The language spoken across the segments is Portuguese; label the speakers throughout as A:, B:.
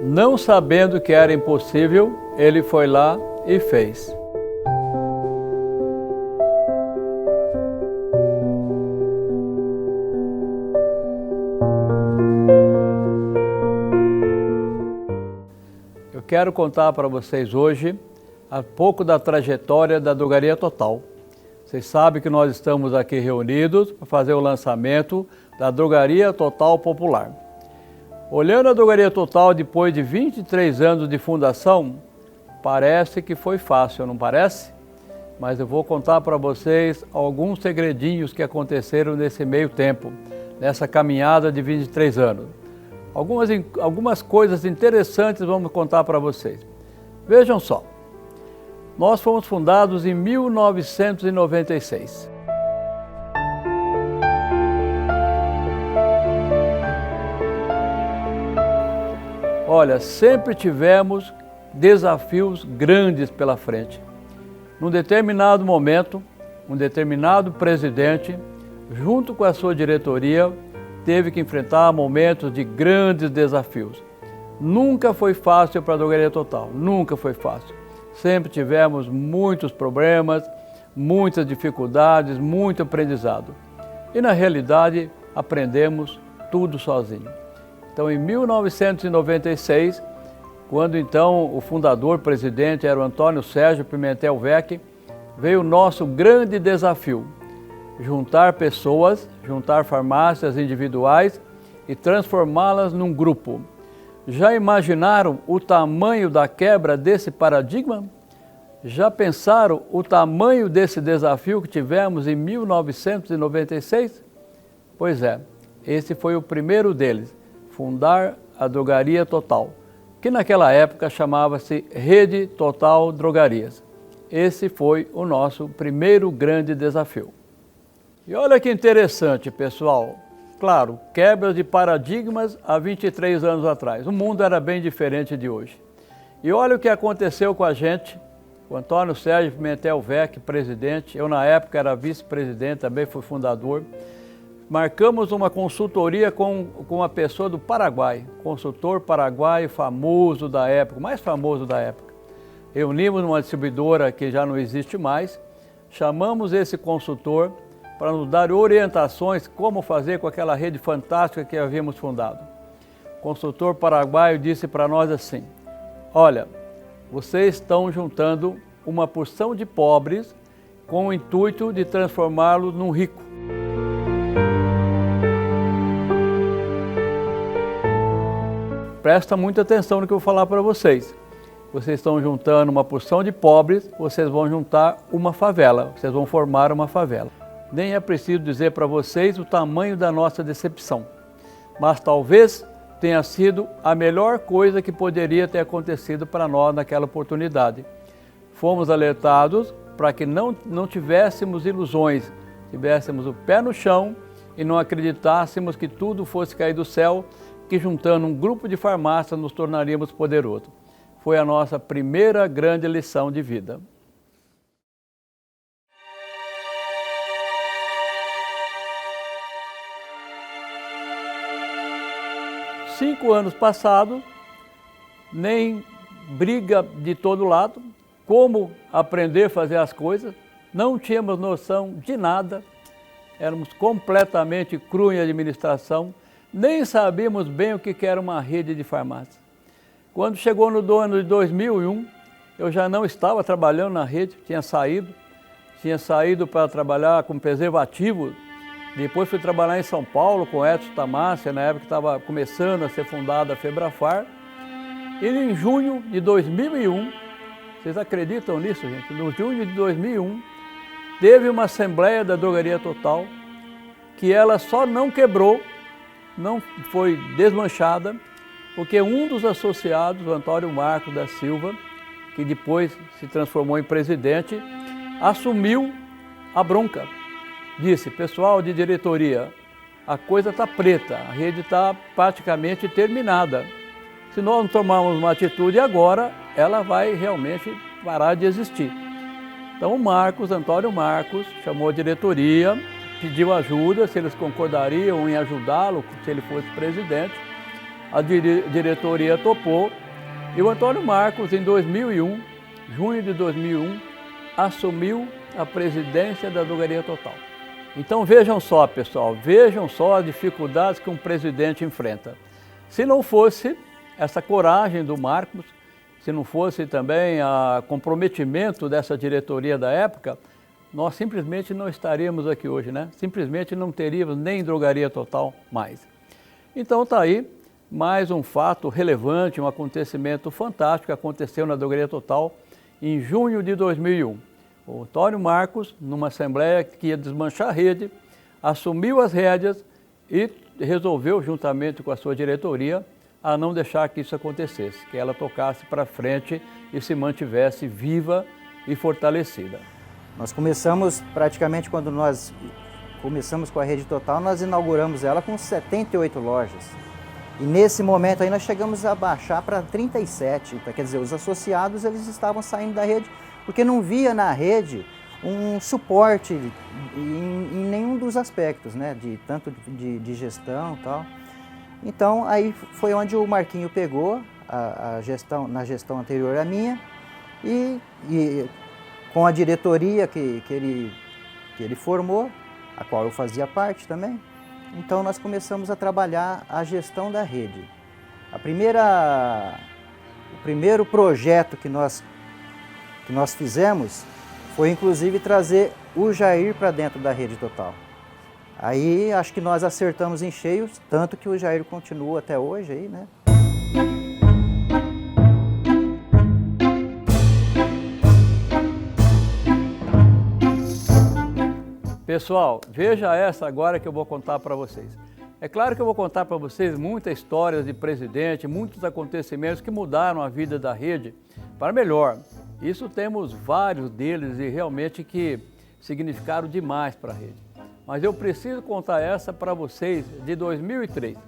A: Não sabendo que era impossível, ele foi lá e fez. Eu quero contar para vocês hoje um pouco da trajetória da Drogaria Total. Vocês sabem que nós estamos aqui reunidos para fazer o lançamento da Drogaria Total Popular. Olhando a Drogaria Total depois de 23 anos de fundação, parece que foi fácil, não parece? Mas eu vou contar para vocês alguns segredinhos que aconteceram nesse meio tempo, nessa caminhada de 23 anos. Algumas coisas interessantes vamos contar para vocês. Vejam só, nós fomos fundados em 1996. Olha, sempre tivemos desafios grandes pela frente. Num determinado momento, um determinado presidente, junto com a sua diretoria, teve que enfrentar momentos de grandes desafios. Nunca foi fácil para a Drogaria Total, nunca foi fácil. Sempre tivemos muitos problemas, muitas dificuldades, muito aprendizado. E na realidade, aprendemos tudo sozinho. Então, em 1996, quando então o fundador, presidente, era o Antônio Sérgio Pimentel Weck, veio o nosso grande desafio: juntar pessoas, juntar farmácias individuais e transformá-las num grupo. Já imaginaram o tamanho da quebra desse paradigma? Já pensaram o tamanho desse desafio que tivemos em 1996? Pois é, esse foi o primeiro deles, fundar a Drogaria Total, que naquela época chamava-se Rede Total Drogarias. Esse foi o nosso primeiro grande desafio. E olha que interessante, pessoal. Claro, quebra de paradigmas há 23 anos atrás. O mundo era bem diferente de hoje. E olha o que aconteceu com a gente. O Antônio Sérgio Pimentel Weck, presidente, eu na época era vice-presidente, também fui fundador. Marcamos uma consultoria com uma pessoa do Paraguai, consultor paraguaio famoso da época, o mais famoso da época. Reunimos uma distribuidora que já não existe mais, chamamos esse consultor para nos dar orientações como fazer com aquela rede fantástica que havíamos fundado. O consultor paraguaio disse para nós assim: olha, vocês estão juntando uma porção de pobres com o intuito de transformá-los num rico. Presta muita atenção no que eu vou falar para vocês. Vocês estão juntando uma porção de pobres, vocês vão juntar uma favela, vocês vão formar uma favela. Nem é preciso dizer para vocês o tamanho da nossa decepção, mas talvez tenha sido a melhor coisa que poderia ter acontecido para nós naquela oportunidade. Fomos alertados para que não tivéssemos ilusões, tivéssemos o pé no chão e não acreditássemos que tudo fosse cair do céu, que juntando um grupo de farmácias nos tornaríamos poderosos. Foi a nossa primeira grande lição de vida. Cinco anos passados, nem briga de todo lado, como aprender a fazer as coisas, não tínhamos noção de nada, éramos completamente crus em administração, nem sabíamos bem o que era uma rede de farmácia. Quando chegou no ano de 2001, eu já não estava trabalhando na rede, tinha saído para trabalhar com preservativos. Depois fui trabalhar em São Paulo com Edson Tamassia, na época que estava começando a ser fundada a Febrafar. E em junho de 2001, vocês acreditam nisso, gente? No junho de 2001, teve uma assembleia da Drogaria Total, que ela só não quebrou, não foi desmanchada, porque um dos associados, o Antônio Marcos da Silva, que depois se transformou em presidente, assumiu a bronca. Disse: pessoal de diretoria, a coisa está preta, a rede está praticamente terminada. Se nós não tomarmos uma atitude agora, ela vai realmente parar de existir. Então o Antônio Marcos, chamou a diretoria, pediu ajuda, se eles concordariam em ajudá-lo, se ele fosse presidente. a diretoria topou e o Antônio Marcos, em 2001, junho de 2001, assumiu a presidência da Drogaria Total. Então vejam só, pessoal, vejam só as dificuldades que um presidente enfrenta. Se não fosse essa coragem do Marcos, se não fosse também o comprometimento dessa diretoria da época, nós simplesmente não estaríamos aqui hoje, né? Simplesmente não teríamos nem Drogaria Total mais. Então está aí mais um fato relevante, um acontecimento fantástico que aconteceu na Drogaria Total em junho de 2001. O Antônio Marcos, numa assembleia que ia desmanchar a rede, assumiu as rédeas e resolveu, juntamente com a sua diretoria, a não deixar que isso acontecesse, que ela tocasse para frente e se mantivesse viva e fortalecida.
B: Nós começamos, praticamente quando nós começamos com a Rede Total, nós inauguramos ela com 78 lojas. E nesse momento aí nós chegamos a baixar para 37, quer dizer, os associados eles estavam saindo da rede porque não via na rede um suporte em nenhum dos aspectos, né, tanto de gestão e tal. Então aí foi onde o Marquinho pegou a gestão, na gestão anterior à minha, e com a diretoria que ele formou, a qual eu fazia parte também, então nós começamos a trabalhar a gestão da rede. O primeiro projeto que nós fizemos foi inclusive trazer o Jair para dentro da Rede Total. Aí acho que nós acertamos em cheio, tanto que o Jair continua até hoje aí, né?
A: Pessoal, veja essa agora que eu vou contar para vocês. É claro que eu vou contar para vocês muitas histórias de presidente, muitos acontecimentos que mudaram a vida da rede para melhor. Isso temos vários deles e realmente que significaram demais para a rede. Mas eu preciso contar essa para vocês de 2003.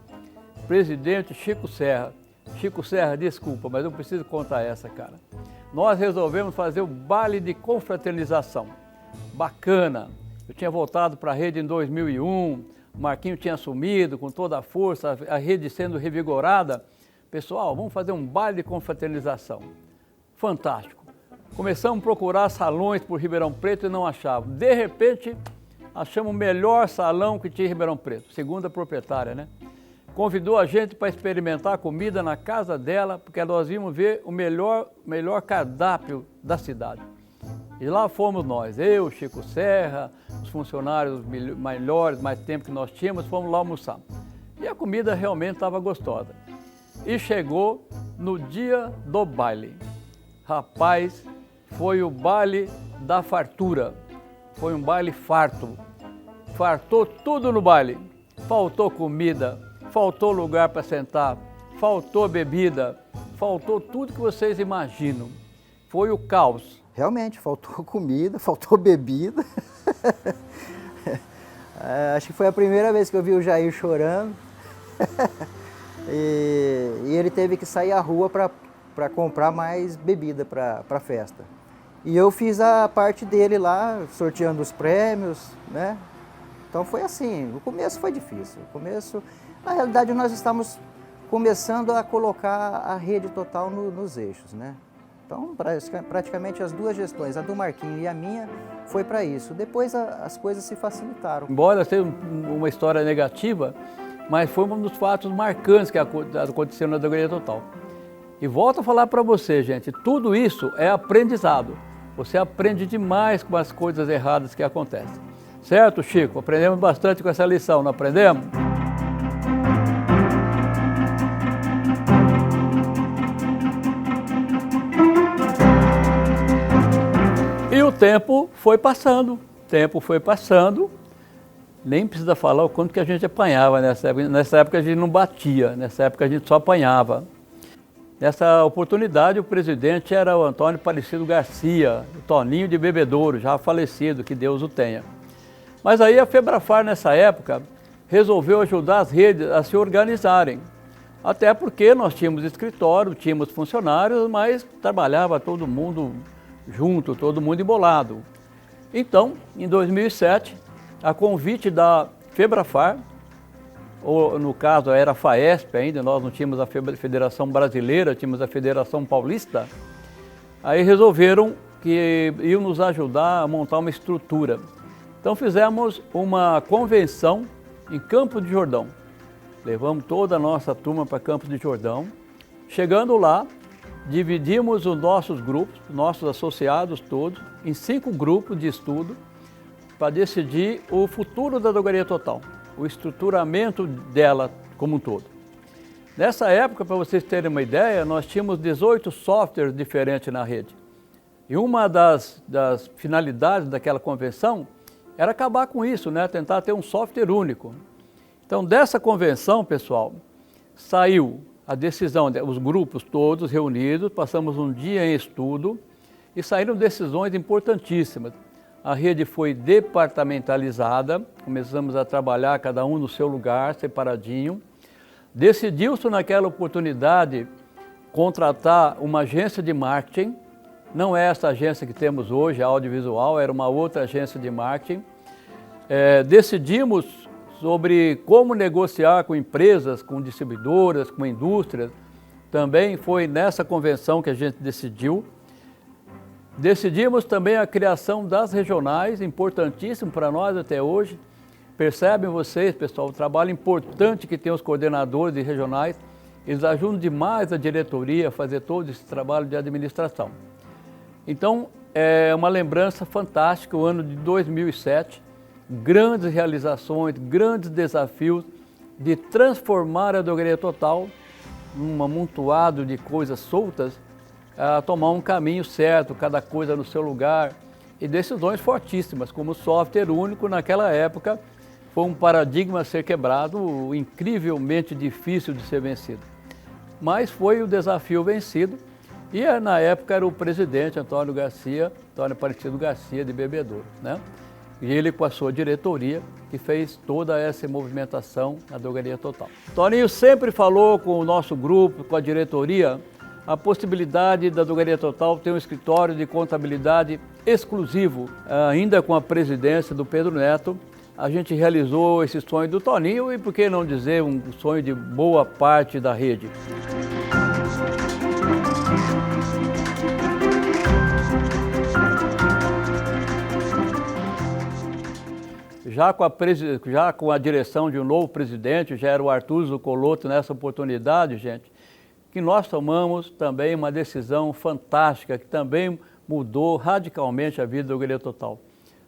A: Presidente Chico Serra. Chico Serra, desculpa, mas eu preciso contar essa, cara. Nós resolvemos fazer o baile de confraternização. Bacana. Eu tinha voltado para a rede em 2001, o Marquinho tinha assumido com toda a força, a rede sendo revigorada. Pessoal, vamos fazer um baile de confraternização. Fantástico. Começamos a procurar salões por Ribeirão Preto e não achávamos. De repente, achamos o melhor salão que tinha em Ribeirão Preto, segundo a proprietária, né? Convidou a gente para experimentar a comida na casa dela, porque nós íamos ver o melhor cardápio da cidade. E lá fomos nós, eu, Chico Serra, os funcionários melhores, mais tempo que nós tínhamos, fomos lá almoçar. E a comida realmente estava gostosa. E chegou no dia do baile. Rapaz, foi o baile da fartura. Foi um baile farto. Fartou tudo no baile. Faltou comida, faltou lugar para sentar, faltou bebida, faltou tudo que vocês imaginam. Foi o caos.
B: Realmente, faltou comida, faltou bebida. Acho que foi a primeira vez que eu vi o Jair chorando. E ele teve que sair à rua para comprar mais bebida para a festa. E eu fiz a parte dele lá, sorteando os prêmios, né? Então foi assim, o começo foi difícil. Na realidade, nós estamos começando a colocar a Rede Total nos eixos, né? Então, praticamente as duas gestões, a do Marquinho e a minha, foi para isso. Depois as coisas se facilitaram.
A: Embora seja uma história negativa, mas foi um dos fatos marcantes que aconteceu na Drogaria Total. E volto a falar para você, gente, tudo isso é aprendizado. Você aprende demais com as coisas erradas que acontecem. Certo, Chico? Aprendemos bastante com essa lição, não aprendemos? E o tempo foi passando, nem precisa falar o quanto que a gente apanhava nessa época. Nessa época a gente não batia, nessa época a gente só apanhava. Nessa oportunidade o presidente era o Antônio Aparecido Garcia, o Toninho de Bebedouro, já falecido, que Deus o tenha. Mas aí a Febrafar nessa época resolveu ajudar as redes a se organizarem. Até porque nós tínhamos escritório, tínhamos funcionários, mas trabalhava todo mundo junto, todo mundo embolado. Então, em 2007, a convite da Febrafar, ou no caso era a FAESP ainda, nós não tínhamos a Federação Brasileira, tínhamos a Federação Paulista, aí resolveram que iam nos ajudar a montar uma estrutura. Então fizemos uma convenção em Campos de Jordão. Levamos toda a nossa turma para Campos de Jordão. Chegando lá, dividimos os nossos grupos, nossos associados todos, em 5 grupos de estudo para decidir o futuro da drogaria total, o estruturamento dela como um todo. Nessa época, para vocês terem uma ideia, nós tínhamos 18 softwares diferentes na rede. E uma das finalidades daquela convenção era acabar com isso, né? Tentar ter um software único. Então, dessa convenção, pessoal, saiu a decisão, os grupos todos reunidos, passamos um dia em estudo e saíram decisões importantíssimas. A rede foi departamentalizada, começamos a trabalhar cada um no seu lugar, separadinho. Decidiu-se naquela oportunidade contratar uma agência de marketing, não é essa agência que temos hoje, a Audiovisual, era uma outra agência de marketing. Decidimos sobre como negociar com empresas, com distribuidoras, com indústrias. Também foi nessa convenção que a gente decidiu. Decidimos também a criação das regionais, importantíssimo para nós até hoje. Percebem vocês, pessoal, o trabalho importante que tem os coordenadores de regionais. Eles ajudam demais a diretoria a fazer todo esse trabalho de administração. Então, é uma lembrança fantástica, o ano de 2007, grandes realizações, grandes desafios de transformar a drogaria total num amontoado de coisas soltas, a tomar um caminho certo, cada coisa no seu lugar, e decisões fortíssimas, como o software único naquela época foi um paradigma a ser quebrado, incrivelmente difícil de ser vencido. Mas foi o desafio vencido, e na época era o presidente Antônio Aparecido Garcia de Bebedouro, né? E ele com a sua diretoria que fez toda essa movimentação na drogaria total. Toninho sempre falou com o nosso grupo, com a diretoria, a possibilidade da drogaria total ter um escritório de contabilidade exclusivo. Ainda com a presidência do Pedro Neto, a gente realizou esse sonho do Toninho e, por que não dizer, um sonho de boa parte da rede. Já com a direção de um novo presidente, já era o Arthur Zuccolotto nessa oportunidade, gente, que nós tomamos também uma decisão fantástica, que também mudou radicalmente a vida da drogaria total.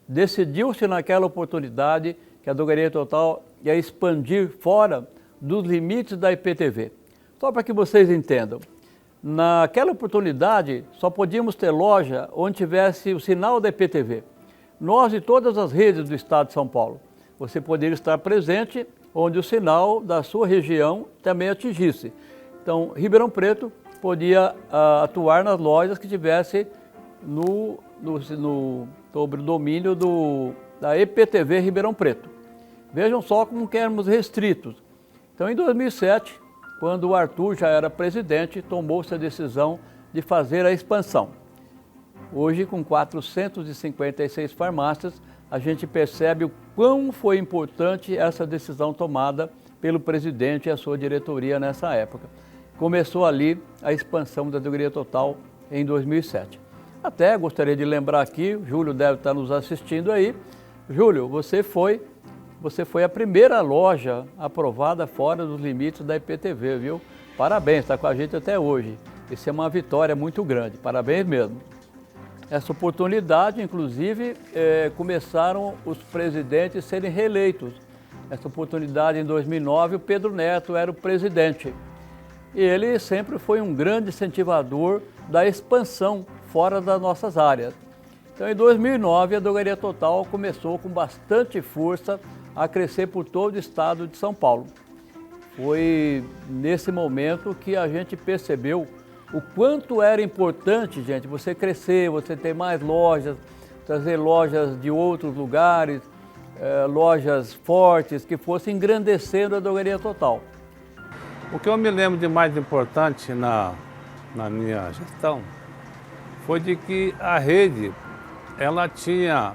A: Decidiu-se naquela oportunidade que a drogaria total ia expandir fora dos limites da IPTV. Só para que vocês entendam, naquela oportunidade só podíamos ter loja onde tivesse o sinal da IPTV. Nós e todas as redes do estado de São Paulo, você poderia estar presente onde o sinal da sua região também atingisse. Então, Ribeirão Preto podia atuar nas lojas que tivesse sobre o domínio da EPTV Ribeirão Preto. Vejam só como que éramos restritos. Então, em 2007, quando o Arthur já era presidente, tomou-se a decisão de fazer a expansão. Hoje, com 456 farmácias, a gente percebe o quão foi importante essa decisão tomada pelo presidente e a sua diretoria nessa época. Começou ali a expansão da drogaria total em 2007. Até gostaria de lembrar aqui, o Júlio deve estar nos assistindo aí. Júlio, você foi a primeira loja aprovada fora dos limites da IPTV, viu? Parabéns, está com a gente até hoje. Isso é uma vitória muito grande, parabéns mesmo. Essa oportunidade, inclusive, começaram os presidentes a serem reeleitos. Essa oportunidade, em 2009, o Pedro Neto era o presidente. E ele sempre foi um grande incentivador da expansão fora das nossas áreas. Então, em 2009, a drogaria total começou com bastante força a crescer por todo o estado de São Paulo. Foi nesse momento que a gente percebeu o quanto era importante, gente, você crescer, você ter mais lojas, trazer lojas de outros lugares, lojas fortes, que fossem engrandecendo a drogaria total.
C: O que eu me lembro de mais importante na minha gestão foi de que a rede ela tinha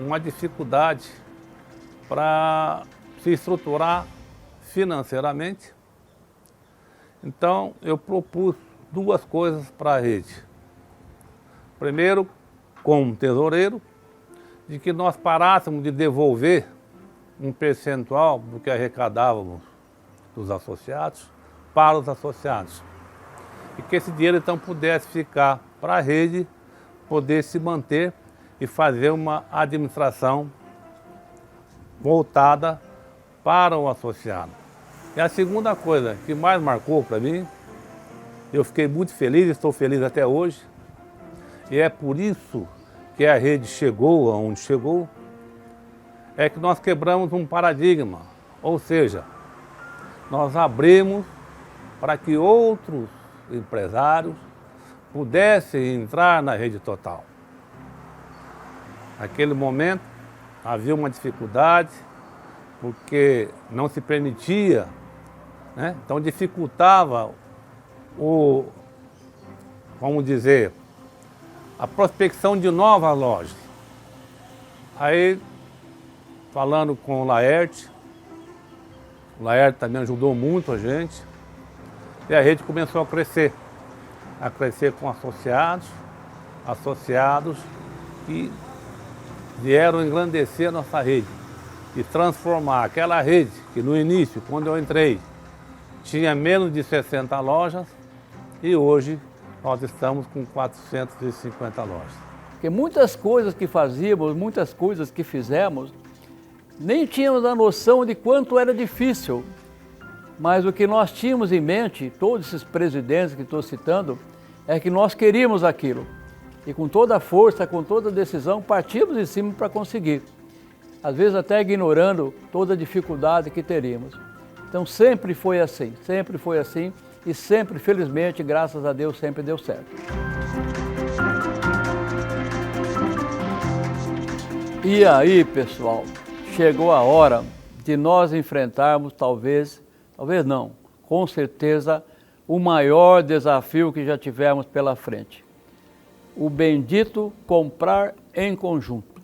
C: uma dificuldade para se estruturar financeiramente. Então, eu propus duas coisas para a rede. Primeiro, como tesoureiro, de que nós parássemos de devolver um percentual do que arrecadávamos dos associados para os associados. E que esse dinheiro, então, pudesse ficar para a rede, poder se manter e fazer uma administração voltada para o associado. E a segunda coisa que mais marcou para mim, eu fiquei muito feliz, estou feliz até hoje, e é por isso que a rede chegou aonde chegou, é que nós quebramos um paradigma, ou seja, nós abrimos para que outros empresários pudessem entrar na Rede Total. Naquele momento havia uma dificuldade, porque não se permitia, né? Então dificultava vamos dizer, a prospecção de novas lojas. Aí, falando com o Laerte também ajudou muito a gente, e a rede começou a crescer com associados que vieram engrandecer a nossa rede e transformar aquela rede que no início, quando eu entrei, tinha menos de 60 lojas e hoje nós estamos com 450 lojas.
A: Porque muitas coisas que fazíamos, muitas coisas que fizemos, nem tínhamos a noção de quanto era difícil. Mas o que nós tínhamos em mente, todos esses presidentes que estou citando, é que nós queríamos aquilo. E com toda a força, com toda a decisão, partimos em cima para conseguir. Às vezes até ignorando toda a dificuldade que teríamos. Então sempre foi assim e sempre, felizmente, graças a Deus, sempre deu certo. E aí, pessoal, chegou a hora de nós enfrentarmos talvez não, com certeza, o maior desafio que já tivemos pela frente. O bendito comprar em conjunto.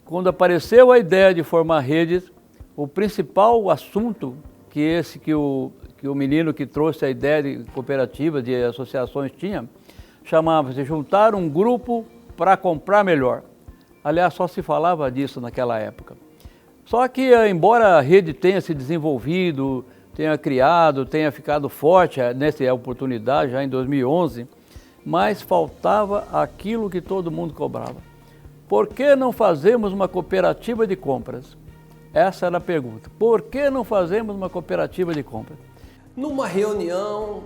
A: Quando apareceu a ideia de formar redes, o principal assunto que o menino que trouxe a ideia de cooperativa, de associações tinha, chamava-se juntar um grupo para comprar melhor. Aliás, só se falava disso naquela época. Só que, embora a rede tenha se desenvolvido, tenha criado, tenha ficado forte nessa oportunidade, já em 2011, mas faltava aquilo que todo mundo cobrava. Por que não fazemos uma cooperativa de compras? Essa era a pergunta. Por que não fazemos uma cooperativa de compras?
D: Numa reunião,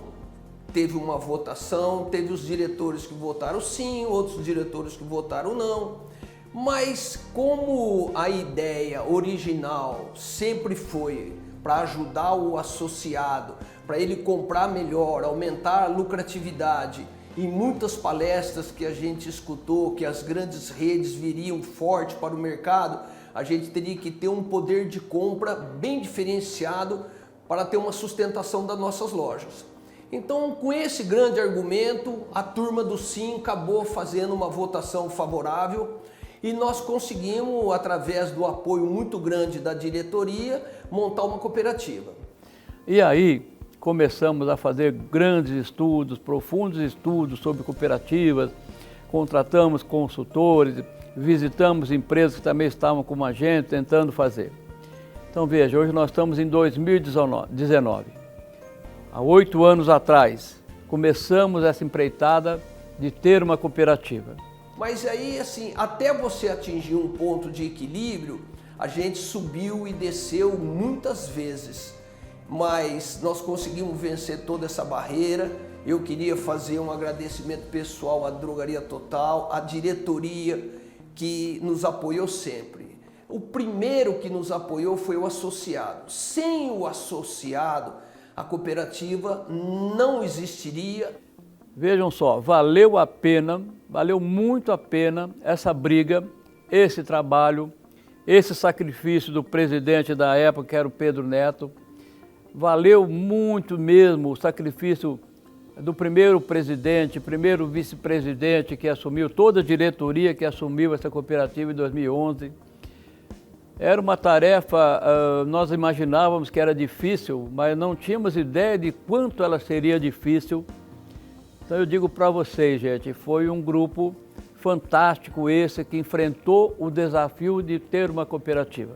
D: teve uma votação, teve os diretores que votaram sim, outros diretores que votaram não. Mas como a ideia original sempre foi para ajudar o associado, para ele comprar melhor, aumentar a lucratividade, e muitas palestras que a gente escutou, que as grandes redes viriam forte para o mercado, a gente teria que ter um poder de compra bem diferenciado para ter uma sustentação das nossas lojas. Então, com esse grande argumento, a turma do Sim acabou fazendo uma votação favorável e nós conseguimos, através do apoio muito grande da diretoria, montar uma cooperativa.
A: E aí começamos a fazer grandes estudos, profundos estudos sobre cooperativas, contratamos consultores, visitamos empresas que também estavam com a gente, tentando fazer. Então veja, hoje nós estamos em 2019. Há 8 anos atrás, começamos essa empreitada de ter uma cooperativa.
D: Mas aí, assim, até você atingir um ponto de equilíbrio, a gente subiu e desceu muitas vezes. Mas nós conseguimos vencer toda essa barreira. Eu queria fazer um agradecimento pessoal à Drogaria Total, à diretoria que nos apoiou sempre. O primeiro que nos apoiou foi o associado. Sem o associado, a cooperativa não existiria.
A: Vejam só, valeu a pena, valeu muito a pena essa briga, esse trabalho, esse sacrifício do presidente da época, que era o Pedro Neto. Valeu muito mesmo o sacrifício do primeiro presidente, primeiro vice-presidente que assumiu, toda a diretoria que assumiu essa cooperativa em 2011. Era uma tarefa, nós imaginávamos que era difícil, mas não tínhamos ideia de quanto ela seria difícil. Então eu digo para vocês, gente, foi um grupo fantástico esse que enfrentou o desafio de ter uma cooperativa.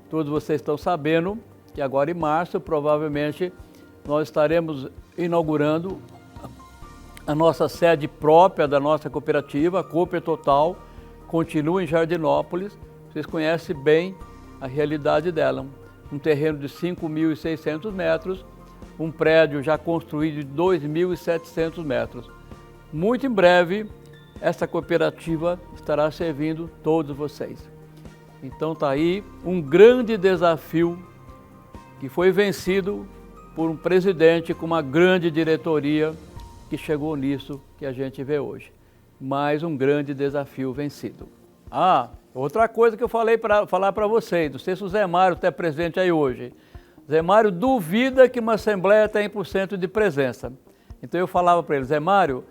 A: Todos vocês estão sabendo que agora em março, provavelmente, nós estaremos inaugurando a nossa sede própria da nossa cooperativa, a Cooper Total, continua em Jardinópolis. Vocês conhecem bem a realidade dela. Um terreno de 5.600 metros, um prédio já construído de 2.700 metros. Muito em breve, essa cooperativa estará servindo todos vocês. Então está aí um grande desafio que foi vencido por um presidente com uma grande diretoria que chegou nisso que a gente vê hoje. Mais um grande desafio vencido. Outra coisa que eu falei para falar para vocês, não sei se o Zé Mário está presente aí hoje. Zé Mário duvida que uma assembleia tem 100% de presença. Então eu falava para ele, Zé Mário,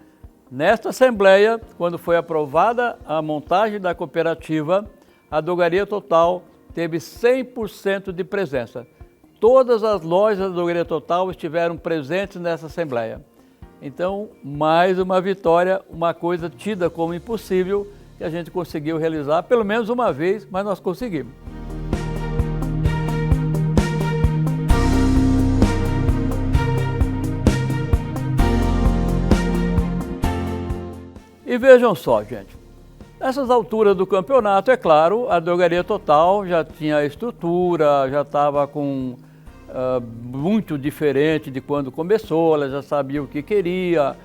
A: nesta assembleia, quando foi aprovada a montagem da cooperativa, a Drogaria Total teve 100% de presença. Todas as lojas da Drogaria Total estiveram presentes nessa assembleia. Então, mais uma vitória, uma coisa tida como impossível, que a gente conseguiu realizar pelo menos uma vez, mas nós conseguimos. E vejam só, gente, nessas alturas do campeonato, é claro, a Drogaria Total já tinha estrutura, já estava com muito diferente de quando começou, ela já sabia o que queria,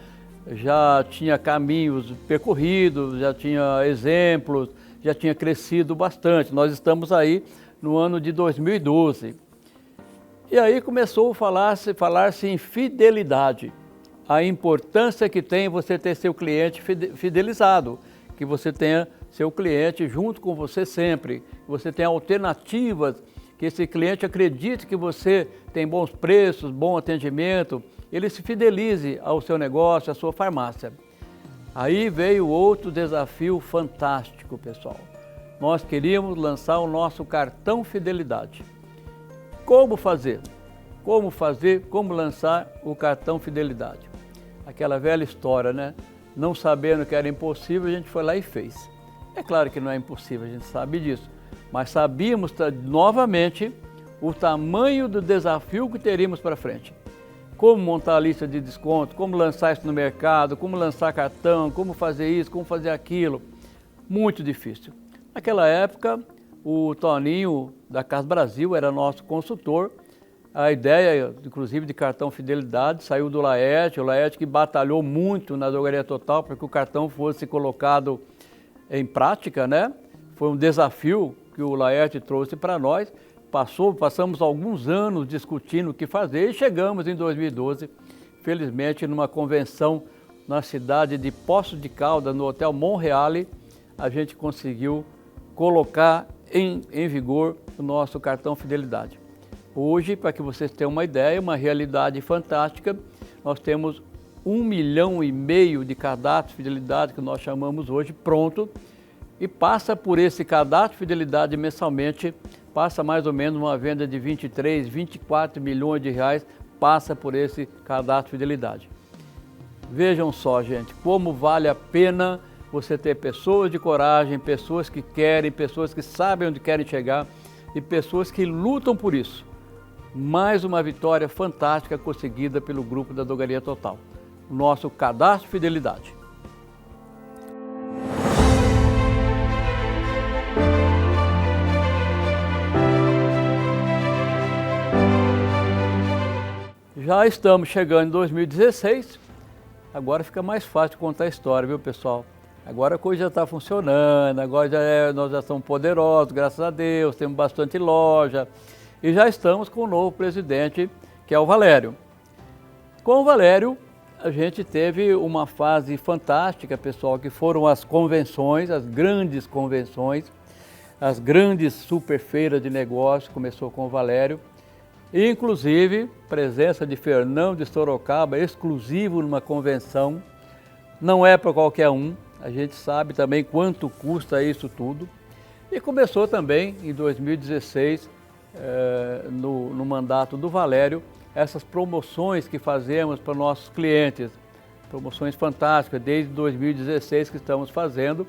A: já tinha caminhos percorridos, já tinha exemplos, já tinha crescido bastante. Nós estamos aí no ano de 2012. E aí começou a falar-se em fidelidade. A importância que tem você ter seu cliente fidelizado, que você tenha seu cliente junto com você sempre, que você tenha alternativas, que esse cliente acredite que você tem bons preços, bom atendimento, ele se fidelize ao seu negócio, à sua farmácia. Aí veio outro desafio fantástico, pessoal. Nós queríamos lançar o nosso cartão Fidelidade. Como fazer? Como lançar o cartão Fidelidade? Aquela velha história, né? Não sabendo que era impossível, a gente foi lá e fez. É claro que não é impossível, a gente sabe disso, mas sabíamos novamente o tamanho do desafio que teríamos para frente. Como montar a lista de desconto, como lançar isso no mercado, como lançar cartão, como fazer isso, como fazer aquilo. Muito difícil. Naquela época, o Toninho da Casa Brasil era nosso consultor. A ideia, inclusive, de cartão Fidelidade saiu do Laerte, o Laerte que batalhou muito na Drogaria Total para que o cartão fosse colocado em prática, né? Foi um desafio que o Laerte trouxe para nós. Passamos alguns anos discutindo o que fazer e chegamos em 2012, felizmente, numa convenção na cidade de Poços de Caldas, no Hotel Monreale, a gente conseguiu colocar em vigor o nosso cartão Fidelidade. Hoje, para que vocês tenham uma ideia, uma realidade fantástica, nós temos 1,5 milhão de cadastros de fidelidade, que nós chamamos hoje, pronto, e passa por esse cadastro de fidelidade mensalmente, passa mais ou menos uma venda de 23, 24 milhões de reais, passa por esse cadastro de fidelidade. Vejam só, gente, como vale a pena você ter pessoas de coragem, pessoas que querem, pessoas que sabem onde querem chegar e pessoas que lutam por isso. Mais uma vitória fantástica conseguida pelo grupo da Drogaria Total. O nosso cadastro de fidelidade. Já estamos chegando em 2016, agora fica mais fácil contar a história, viu, pessoal? Agora a coisa já está funcionando, agora nós já somos poderosos, graças a Deus, temos bastante loja e já estamos com o novo presidente, que é o Valério. Com o Valério, a gente teve uma fase fantástica, pessoal, que foram as convenções, as grandes convenções, as grandes superfeiras de negócios, começou com o Valério. Inclusive, presença de Fernão de Sorocaba, exclusivo numa convenção, não é para qualquer um, a gente sabe também quanto custa isso tudo. E começou também em 2016, no mandato do Valério, essas promoções que fazemos para nossos clientes, promoções fantásticas, desde 2016 que estamos fazendo,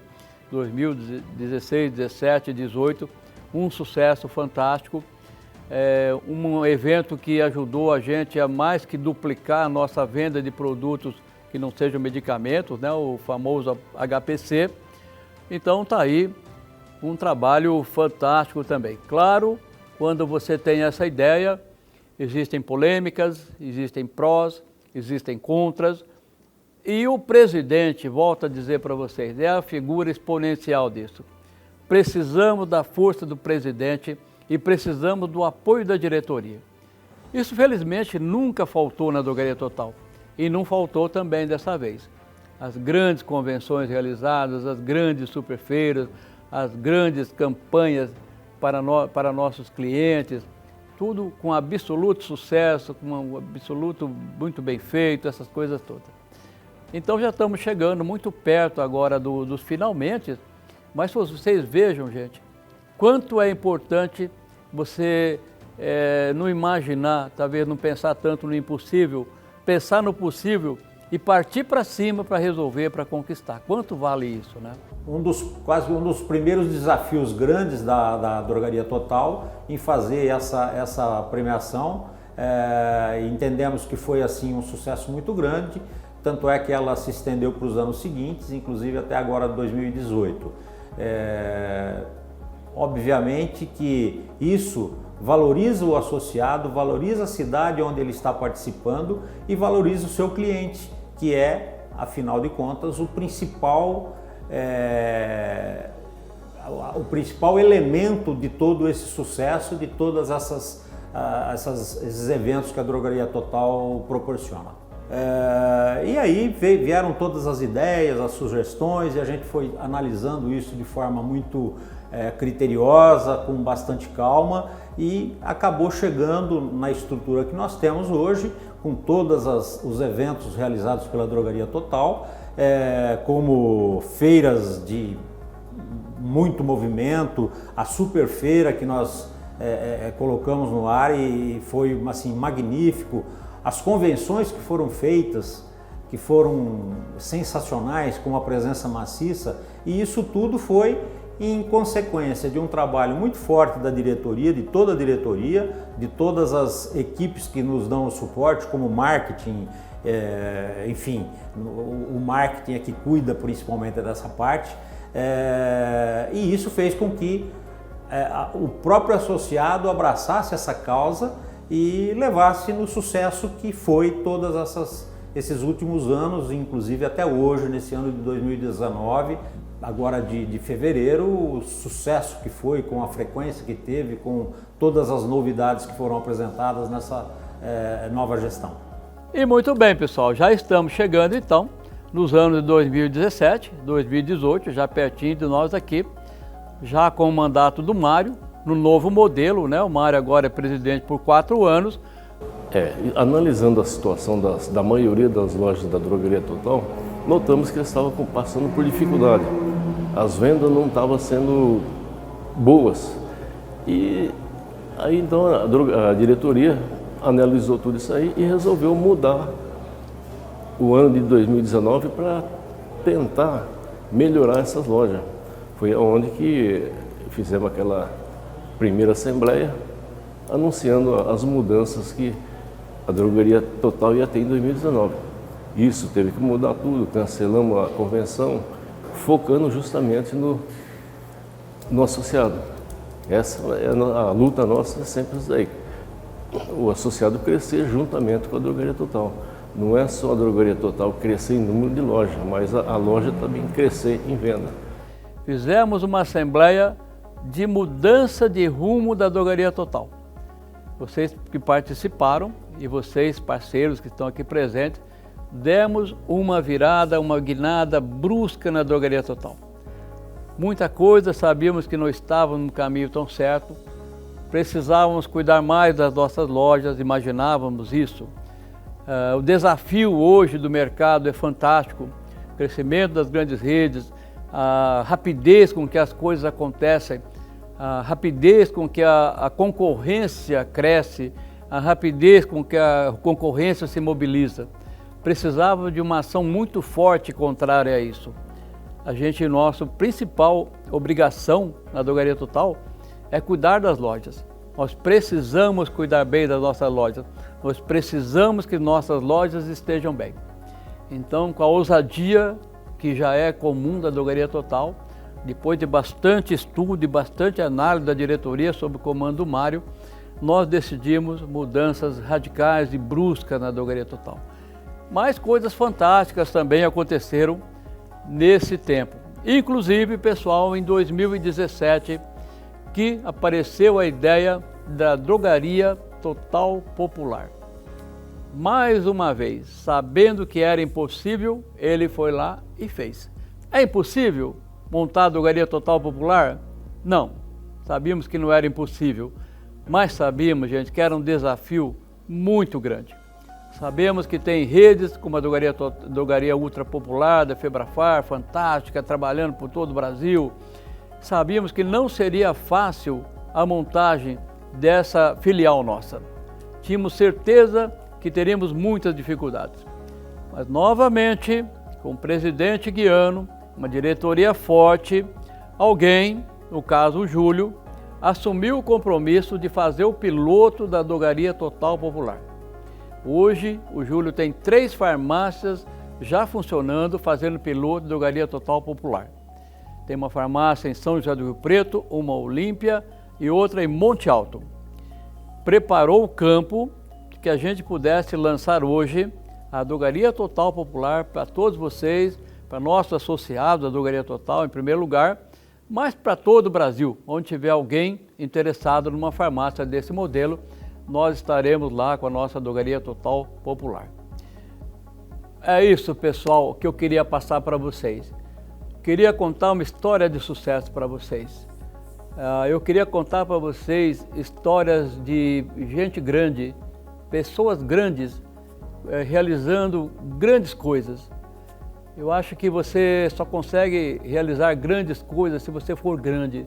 A: 2016, 17, 18, um sucesso fantástico, um evento que ajudou a gente a mais que duplicar a nossa venda de produtos que não sejam medicamentos, né, o famoso HPC. Então está aí um trabalho fantástico também. Claro, quando você tem essa ideia, existem polêmicas, existem prós, existem contras, e o presidente, volto a dizer para vocês, é a figura exponencial disso. Precisamos da força do presidente e precisamos do apoio da diretoria. Isso, felizmente, nunca faltou na Drogaria Total e não faltou também dessa vez. As grandes convenções realizadas, as grandes superfeiras, as grandes campanhas para nossos clientes, tudo com absoluto sucesso, com um absoluto muito bem feito, essas coisas todas. Então já estamos chegando muito perto agora dos finalmente, mas vocês vejam, gente, quanto é importante você não imaginar, talvez não pensar tanto no impossível, pensar no possível e partir para cima para resolver, para conquistar. Quanto vale isso, né?
E: Quase um dos primeiros desafios grandes da Drogaria Total em fazer essa premiação. Entendemos que foi assim um sucesso muito grande, tanto é que ela se estendeu para os anos seguintes, inclusive até agora 2018. Obviamente que isso valoriza o associado, valoriza a cidade onde ele está participando e valoriza o seu cliente, que é, afinal de contas, o principal elemento de todo esse sucesso, de todas esses eventos que a Drogaria Total proporciona. E aí vieram todas as ideias, as sugestões, e a gente foi analisando isso de forma muito criteriosa, com bastante calma, e acabou chegando na estrutura que nós temos hoje, com todos os eventos realizados pela Drogaria Total, como feiras de muito movimento, a super feira que nós colocamos no ar e foi assim magnífico, as convenções que foram feitas, que foram sensacionais, com uma presença maciça, e isso tudo foi em consequência de um trabalho muito forte da diretoria, de toda a diretoria, de todas as equipes que nos dão o suporte, como marketing, enfim, o marketing é que cuida principalmente dessa parte, e isso fez com que o próprio associado abraçasse essa causa e levasse no sucesso que foi todos esses últimos anos, inclusive até hoje, nesse ano de 2019, agora de fevereiro, o sucesso que foi, com a frequência que teve, com todas as novidades que foram apresentadas nessa nova gestão.
A: E muito bem, pessoal, já estamos chegando então nos anos de 2017, 2018, já pertinho de nós aqui, já com o mandato do Mário, no novo modelo, né? O Mário agora é presidente por 4 anos.
F: Analisando a situação da maioria das lojas da Drogaria Total, notamos que eles estavam passando por dificuldade. As vendas não estavam sendo boas. E aí então a diretoria analisou tudo isso aí e resolveu mudar o ano de 2019 para tentar melhorar essas lojas. Foi onde que fizemos aquela primeira assembleia anunciando as mudanças que a Drogaria Total ia ter em 2019. Isso teve que mudar tudo, cancelamos a convenção, focando justamente no associado. Essa é a luta nossa, sempre isso daí. O associado crescer juntamente com a Drogaria Total. Não é só a Drogaria Total crescer em número de loja, mas a loja também crescer em venda.
A: Fizemos uma assembleia de mudança de rumo da Drogaria Total. Vocês que participaram e vocês, parceiros que estão aqui presentes, demos uma virada, uma guinada brusca na Drogaria Total. Muita coisa, sabíamos que não estávamos no caminho tão certo, precisávamos cuidar mais das nossas lojas, imaginávamos isso. O desafio hoje do mercado é fantástico, o crescimento das grandes redes, a rapidez com que as coisas acontecem, a rapidez com que a concorrência cresce, a rapidez com que a concorrência se mobiliza. Precisava de uma ação muito forte contrária a isso. Nossa principal obrigação na Drogaria Total é cuidar das lojas. Nós precisamos cuidar bem das nossas lojas. Nós precisamos que nossas lojas estejam bem. Então, com a ousadia que já é comum da Drogaria Total, depois de bastante estudo e bastante análise da diretoria sob o comando do Mário, nós decidimos mudanças radicais e bruscas na Drogaria Total. Mas coisas fantásticas também aconteceram nesse tempo. Inclusive, pessoal, em 2017, que apareceu a ideia da Drogaria Total Popular. Mais uma vez, sabendo que era impossível, ele foi lá e fez. É impossível montar a Drogaria Total Popular? Não, sabíamos que não era impossível, mas sabíamos, gente, que era um desafio muito grande. Sabemos que tem redes como a Drogaria Ultra Popular, da Febrafar, fantástica, trabalhando por todo o Brasil. Sabíamos que não seria fácil a montagem dessa filial nossa. Tínhamos certeza que teríamos muitas dificuldades. Mas, novamente, com o presidente guiando, uma diretoria forte, alguém, no caso o Júlio, assumiu o compromisso de fazer o piloto da Drogaria Total Popular. Hoje, o Júlio tem 3 farmácias já funcionando, fazendo piloto da Drogaria Total Popular. Tem uma farmácia em São José do Rio Preto, uma Olímpia e outra em Monte Alto. Preparou o campo que a gente pudesse lançar hoje a Drogaria Total Popular para todos vocês, para nossos associados da Drogaria Total em primeiro lugar, mas para todo o Brasil, onde tiver alguém interessado numa farmácia desse modelo, nós estaremos lá com a nossa Drogaria Total Popular. É isso, pessoal, que eu queria passar para vocês. Queria contar uma história de sucesso para vocês. Eu queria contar para vocês histórias de gente grande, pessoas grandes, realizando grandes coisas. Eu acho que você só consegue realizar grandes coisas se você for grande,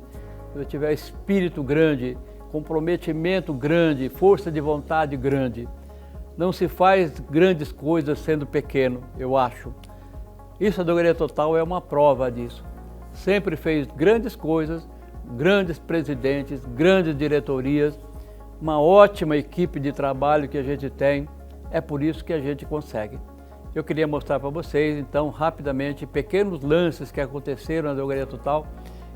A: se você tiver espírito grande, comprometimento grande, força de vontade grande. Não se faz grandes coisas sendo pequeno, eu acho. Isso a Drogaria Total é uma prova disso. Sempre fez grandes coisas, grandes presidentes, grandes diretorias, uma ótima equipe de trabalho que a gente tem, é por isso que a gente consegue. Eu queria mostrar para vocês, então, rapidamente, pequenos lances que aconteceram na Drogaria Total,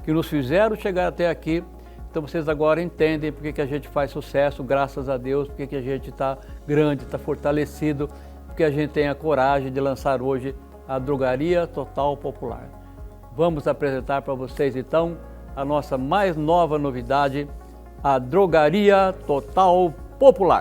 A: que nos fizeram chegar até aqui. Então vocês agora entendem porque que a gente faz sucesso, graças a Deus, porque que a gente está grande, está fortalecido, porque a gente tem a coragem de lançar hoje a Drogaria Total Popular. Vamos apresentar para vocês, então, a nossa mais nova novidade, a Drogaria Total Popular.